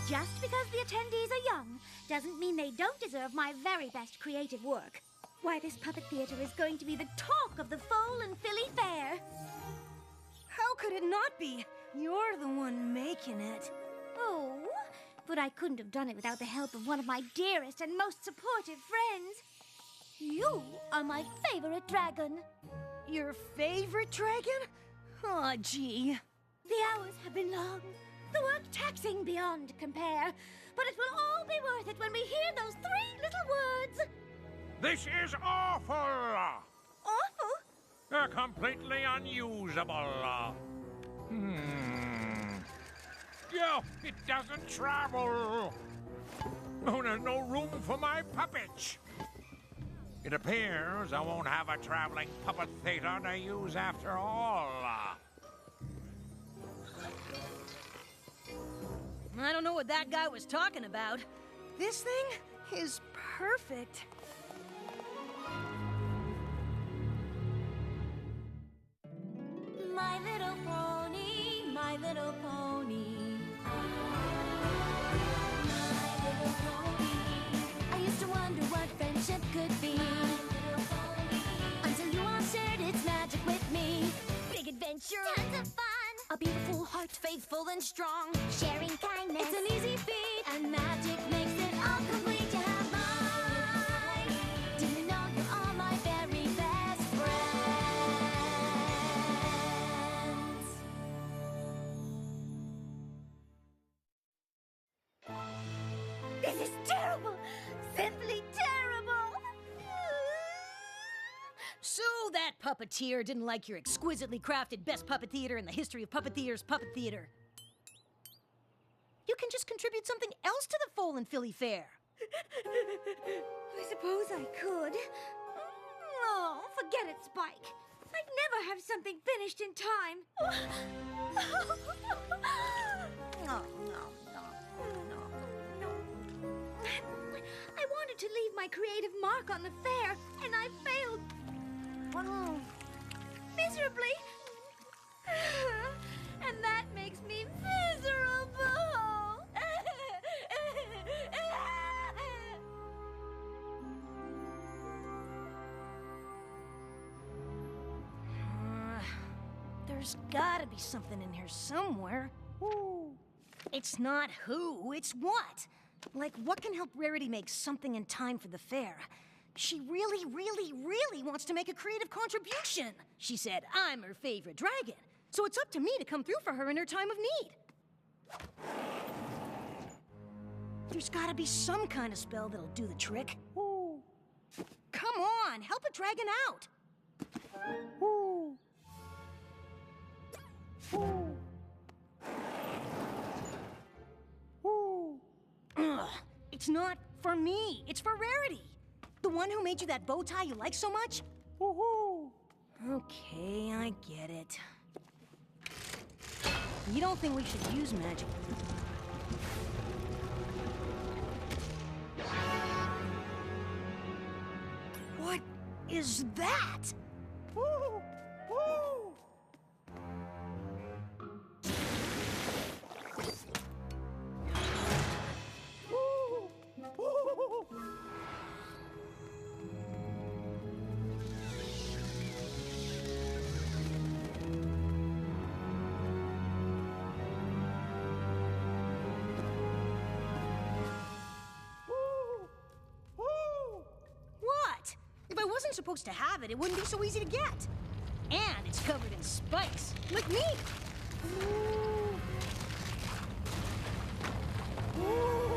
Just because the attendees are young doesn't mean they don't deserve my very best creative work. Why, this puppet theater is going to be the talk of the Foal and Philly Fair. How could it not be? You're the one making it. Oh, but I couldn't have done it without the help of one of my dearest and most supportive friends. You are my favorite dragon. Your favorite dragon? Aw, gee. The hours have been long, the work taxing beyond compare, but it will all be worth it when we hear those 3 little words. This is awful! Awful? Completely unusable. Yeah, it doesn't travel. Oh, there's no room for my puppets. It appears I won't have a traveling puppet theater to use after all. I don't know what that guy was talking about. This thing is perfect. My little pony, my little pony. My little pony. I used to wonder what friendship could be. Until you all shared its magic with me. Big adventure. Tons of fun. A beautiful heart, faithful and strong. Sharing kindness. It's an easy feat. And magic makes it all complete. You have mine. Do you know you're all my very best friends? This is terrible! Simply terrible! So that puppeteer didn't like your exquisitely crafted best puppet theater in the history of puppet theater's puppet theater. You can just contribute something else to the Foal and Philly Fair. I suppose I could. Oh, forget it, Spike. I'd never have something finished in time. No. I wanted to leave my creative mark on the fair, and I failed. Miserably. And that makes me miserable. There's gotta be something in here somewhere. Ooh. It's not who, it's what. Like, what can help Rarity make something in time for the fair? She really, really, really wants to make a creative contribution. She said I'm her favorite dragon, so it's up to me to come through for her in her time of need. There's gotta be some kind of spell that'll do the trick. Ooh. Come on, help a dragon out. Ooh. Ooh. Ooh. Ugh. It's not for me, it's for Rarity. The one who made you that bow tie you like so much? Woohoo! Okay, I get it. You don't think we should use magic? What is that? Woo! Woo! Woo! Woo! What? If I wasn't supposed to have it, it wouldn't be so easy to get. And it's covered in spikes, like me. Ooh. Ooh.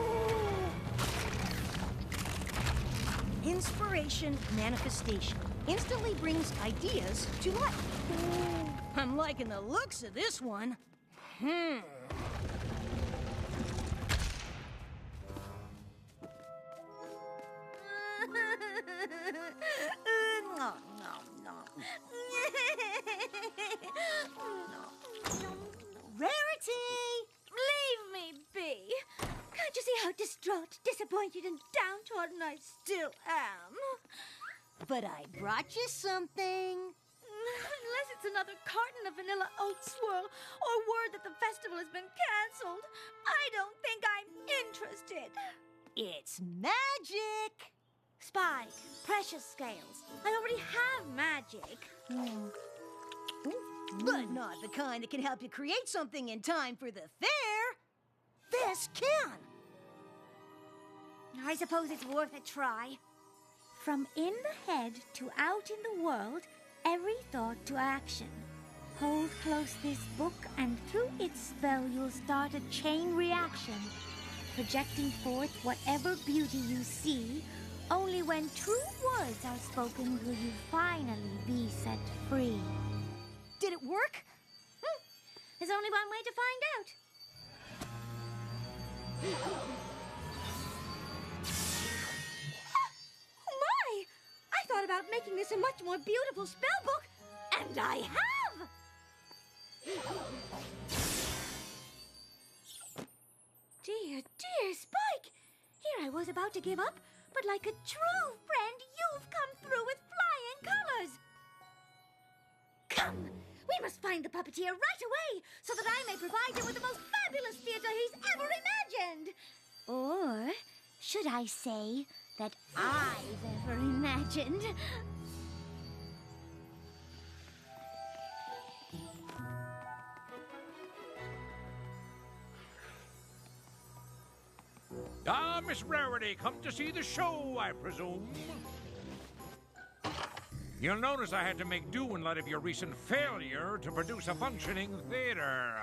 Inspiration manifestation instantly brings ideas to life. Ooh. I'm liking the looks of this one. Rarity! Leave me be. Can't you see how distraught, disappointed, and downtrodden I still am? But I brought you something. Unless it's another carton of vanilla oat swirl or word that the festival has been canceled, I don't think I'm interested. It's magic. Spike, precious scales. I already have magic. But not the kind that can help you create something in time for the fair. This can. I suppose it's worth a try. From in the head to out in the world, every thought to action. Hold close this book, and through its spell you'll start a chain reaction, projecting forth whatever beauty you see. Only when true words are spoken will you finally be set free. Did it work? There's only one way to find out. Oh my! I thought about making this a much more beautiful spell book, and I have! Dear, dear Spike! Here I was about to give up, but like a true friend, you've come through with flying colors. Come! We must find the puppeteer right away so that I may provide him with the most fabulous theater he's ever imagined. Or should I say that I've ever imagined? Ah, Miss Rarity, come to see the show, I presume. You'll notice I had to make do in light of your recent failure to produce a functioning theater.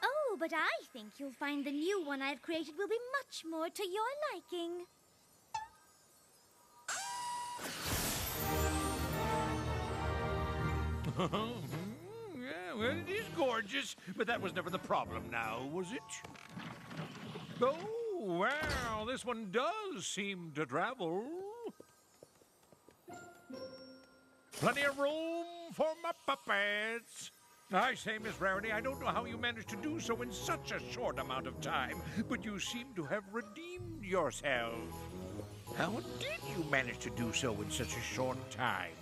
Oh, but I think you'll find the new one I've created will be much more to your liking. Yeah, well, it is gorgeous, but that was never the problem now, was it? Oh, well, this one does seem to travel. Plenty of room for my puppets. I say, Miss Rarity, I don't know how you managed to do so in such a short amount of time, but you seem to have redeemed yourself. How did you manage to do so in such a short time?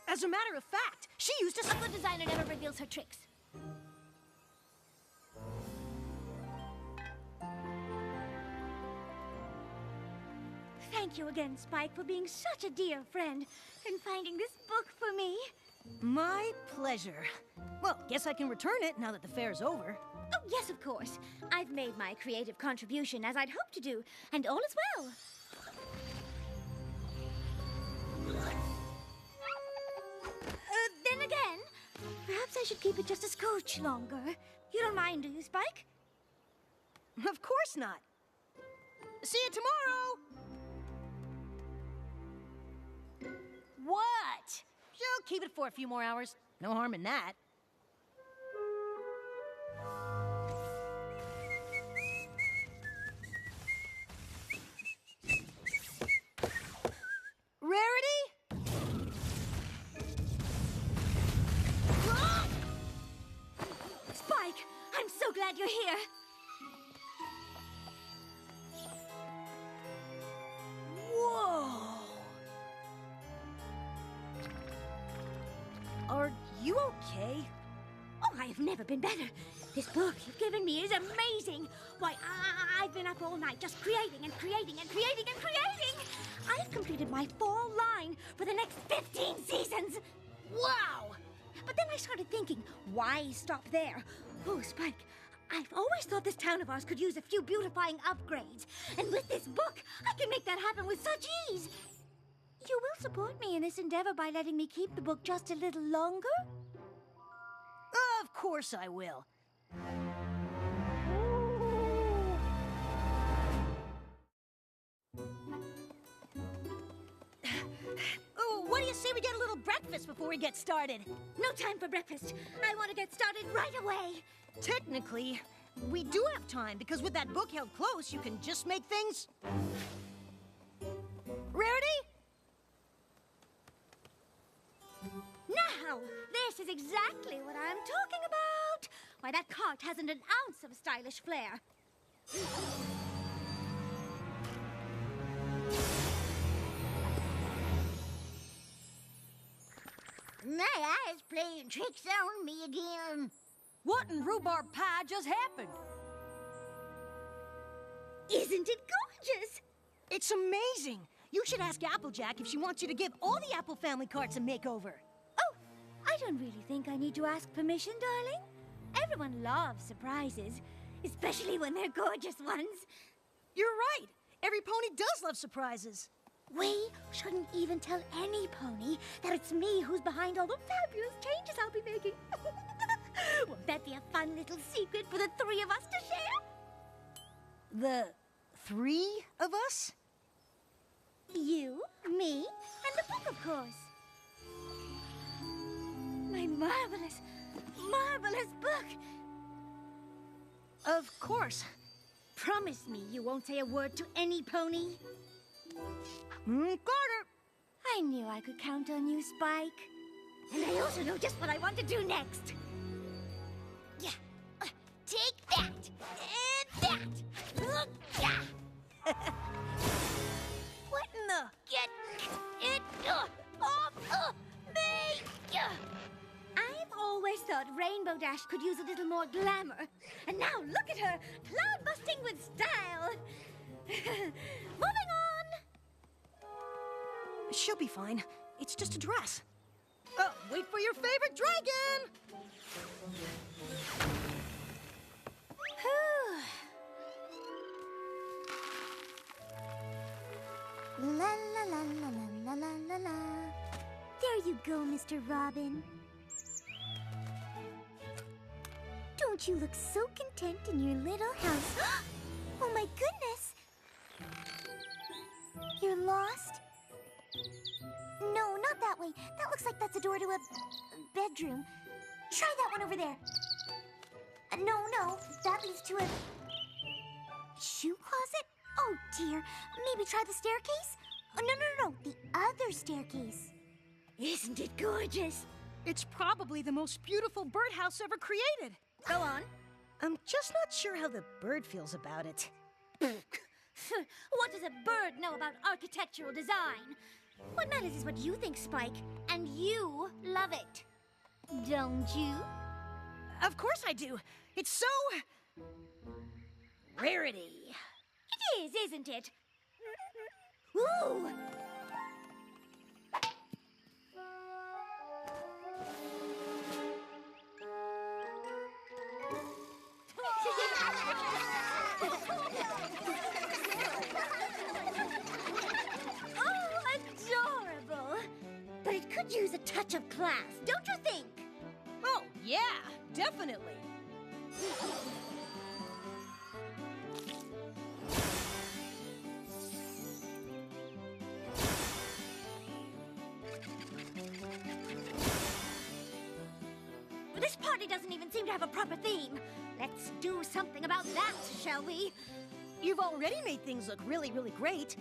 As a matter of fact, she used A good designer never reveals her tricks. Thank you again, Spike, for being such a dear friend and finding this book for me. My pleasure. Well, guess I can return it now that the fair's over. Oh, yes, of course. I've made my creative contribution as I'd hoped to do, and all is well. Then again, perhaps I should keep it just a scooch longer. You don't mind, do you, Spike? Of course not. See you tomorrow. What? She'll keep it for a few more hours. No harm in that. Rarity? Ah! Spike, I'm so glad you're here. Whoa! Are you okay? Oh, I have never been better. This book you've given me is amazing. Why, I've been up all night just creating and creating and creating and creating. I've completed my fall line for the next 15 seasons. Wow! But then I started thinking, why stop there? Oh, Spike, I've always thought this town of ours could use a few beautifying upgrades. And with this book, I can make that happen with such ease. You will support me in this endeavor by letting me keep the book just a little longer? Of course I will. Oh, what do you say we get a little breakfast before we get started? No time for breakfast. I want to get started right away. Technically, we do have time, because with that book held close, you can just make things... Rarity? Now, this is exactly what I'm talking about. Why, that cart hasn't an ounce of stylish flair. My eye's playing tricks on me again. What in rhubarb pie just happened? Isn't it gorgeous? It's amazing. You should ask Applejack if she wants you to give all the Apple family carts a makeover. Oh, I don't really think I need to ask permission, darling. Everyone loves surprises, especially when they're gorgeous ones. You're right. Every pony does love surprises. We shouldn't even tell any pony that it's me who's behind all the fabulous changes I'll be making. Won't that be a fun little secret for the three of us to share? The three of us? You, me, and the book, of course. My marvelous, marvelous book. Of course. Promise me you won't say a word to any pony. Carter! I knew I could count on you, Spike. And I also know just what I want to do next. Yeah. Take that! And that! Yeah. What in the... Get it off me! I've always thought Rainbow Dash could use a little more glamour. And now look at her, cloud-busting with style. Moving on. She'll be fine. It's just a dress. Oh, wait for your favorite dragon! La la la la la la la la. There you go, Mr. Robin. Don't you look so content in your little house? Oh my goodness! You're lost? No, not that way. That looks like that's a door to a bedroom. Try that one over there. No, that leads to a shoe closet? Oh dear. Maybe try the staircase? Oh, no. The other staircase. Isn't it gorgeous? It's probably the most beautiful birdhouse ever created. Go on. I'm just not sure how the bird feels about it. What does a bird know about architectural design? What matters is what you think, Spike, and you love it. Don't you? Of course I do. It's so... Rarity. It is, isn't it? Ooh! Oh, adorable! But it could use a touch of class, don't you think? Oh, yeah, definitely. This party doesn't even seem to have a proper theme. Let's do something about that, shall we? You've already made things look really, really great.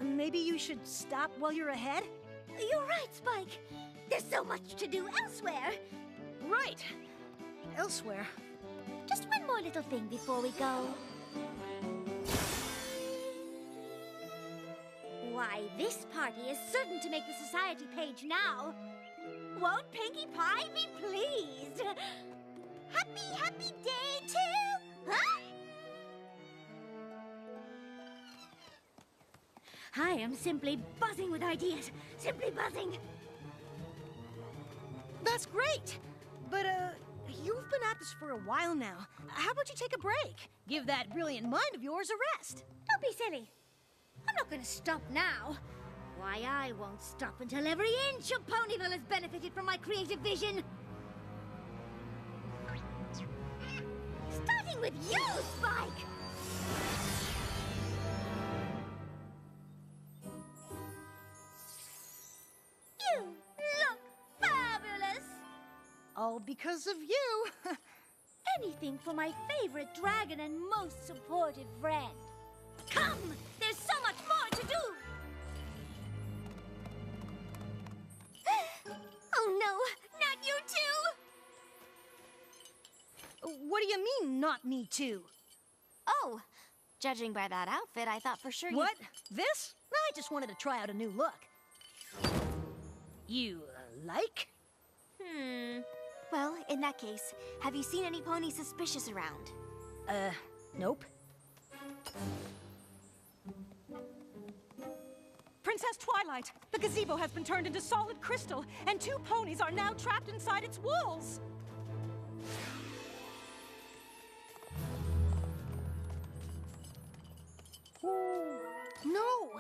Maybe you should stop while you're ahead? You're right, Spike. There's so much to do elsewhere. Right. Elsewhere. Just one more little thing before we go. Why, this party is certain to make the society page now. Won't Pinkie Pie be pleased? Happy day to... Huh? I am simply buzzing with ideas. Simply buzzing. That's great. But, you've been at this for a while now. How about you take a break? Give that brilliant mind of yours a rest. Don't be silly. I'm not going to stop now. Why, I won't stop until every inch of Ponyville has benefited from my creative vision. Starting with you, Spike! You look fabulous! All because of you. Anything for my favorite dragon and most supportive friend. Come! There's so much more to do! Oh no, not you too! What do you mean, not me too? Oh, Judging by that outfit, I thought for sure What? This? No, I just wanted to try out a new look. You, like? Well, in that case, have you seen any ponies suspicious around? Nope. Princess Twilight, the gazebo has been turned into solid crystal, and 2 ponies are now trapped inside its walls. No!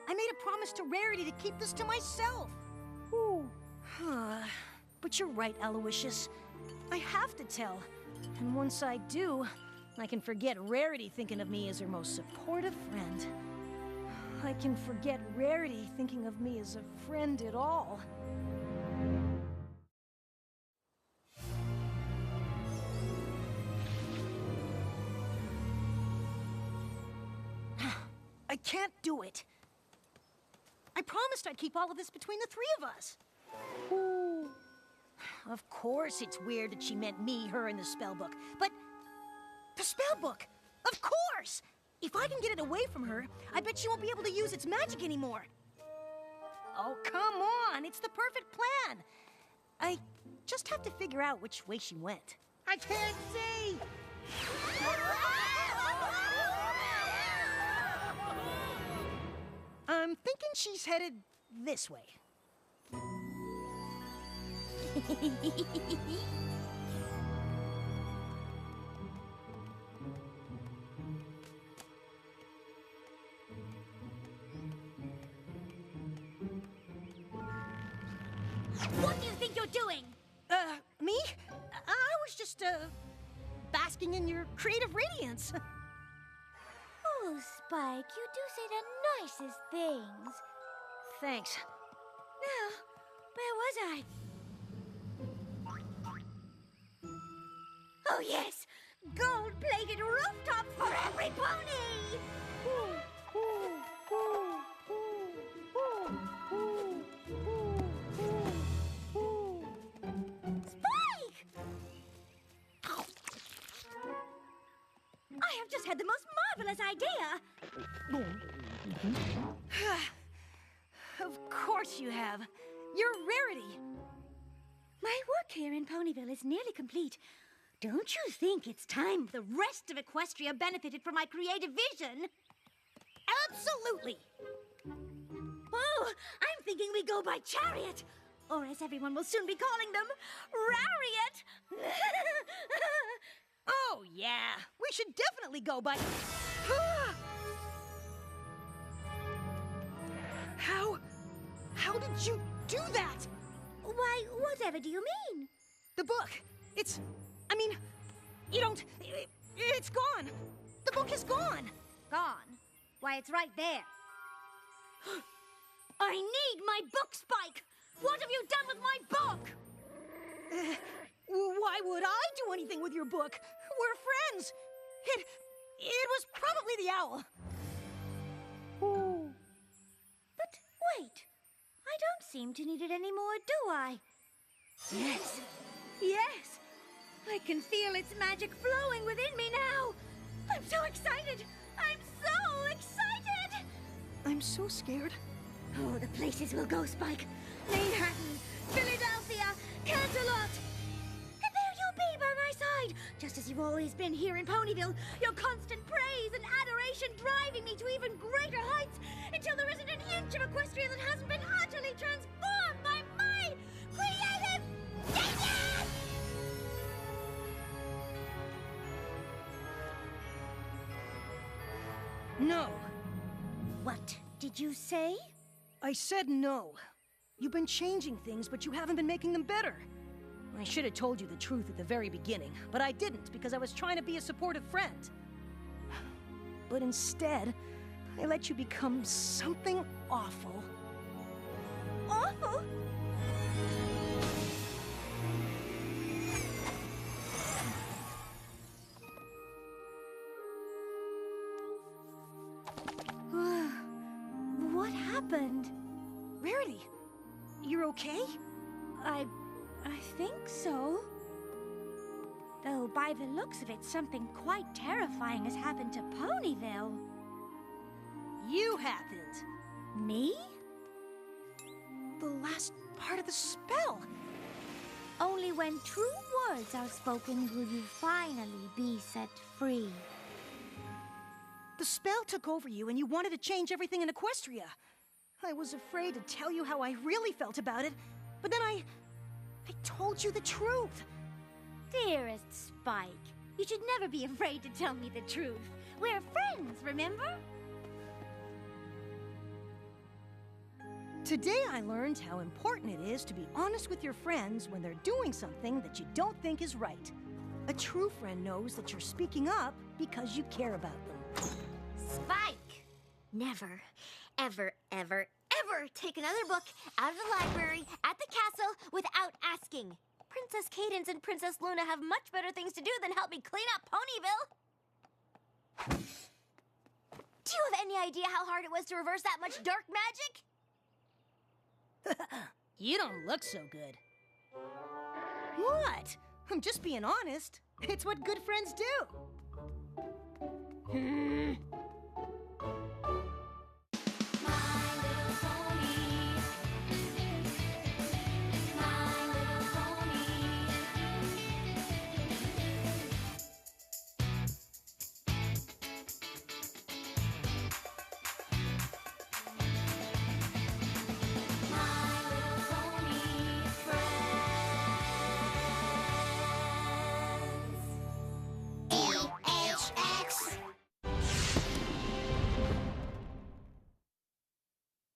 I made a promise to Rarity to keep this to myself. But you're right, Aloysius. I have to tell. And once I do, I can forget Rarity thinking of me as her most supportive friend. I can forget Rarity thinking of me as a friend at all. I can't do it. I promised I'd keep all of this between the 3 of us. Of course it's weird that she meant me, her, and the spellbook. But the spellbook! Of course! If I can get it away from her, I bet she won't be able to use its magic anymore. Oh, come on! It's the perfect plan! I just have to figure out which way she went. I can't see! I'm thinking she's headed this way. What do you think you're doing? Me? I was just, basking in your creative radiance. Oh, Spike, you do say the nicest things. Thanks. Now, where was I? Oh, yes! Gold-plated rooftops for every pony! Spike! I have just had the most marvelous idea! Of course you have. You're Rarity. My work here in Ponyville is nearly complete. Don't you think it's time the rest of Equestria benefited from my creative vision? Absolutely. Oh, I'm thinking we go by chariot. Or as everyone will soon be calling them, Rariot. Oh, yeah. We should definitely go by... How did you do that? Why, whatever do you mean? The book. I mean, you don't... It's gone. The book is gone. Gone? Why, it's right there. I need my book, Spike! What have you done with my book? Why would I do anything with your book? We're friends. It was probably the owl. But wait, I don't seem to need it anymore, do I? Yes, yes! I can feel its magic flowing within me now! I'm so excited! I'm so excited! I'm so scared. Oh, the places we'll go, Spike. Manhattan, Philadelphia, Canterlot! And there you'll be by my side, just as you've always been here in Ponyville, your constant praise and adoration driving me to even greater heights, until there isn't an inch of Equestria that hasn't been utterly transformed by my creative genius! No. What did you say? I said no. You've been changing things, but you haven't been making them better. I should have told you the truth at the very beginning, but I didn't because I was trying to be a supportive friend. But instead, I let you become something awful. Awful? What happened? Rarity, you're okay? I think so. Though by the looks of it, something quite terrifying has happened to Ponyville. You haven't. Me? The last part of the spell. Only when true words are spoken will you finally be set free. The spell took over you and you wanted to change everything in Equestria. I was afraid to tell you how I really felt about it, but then I told you the truth. Dearest Spike, you should never be afraid to tell me the truth. We're friends, remember? Today I learned how important it is to be honest with your friends when they're doing something that you don't think is right. A true friend knows that you're speaking up because you care about them. Spike! Never, ever, ever, ever take another book out of the library at the castle without asking. Princess Cadance and Princess Luna have much better things to do than help me clean up Ponyville. Do you have any idea how hard it was to reverse that much dark magic? You don't look so good. What? I'm just being honest. It's what good friends do.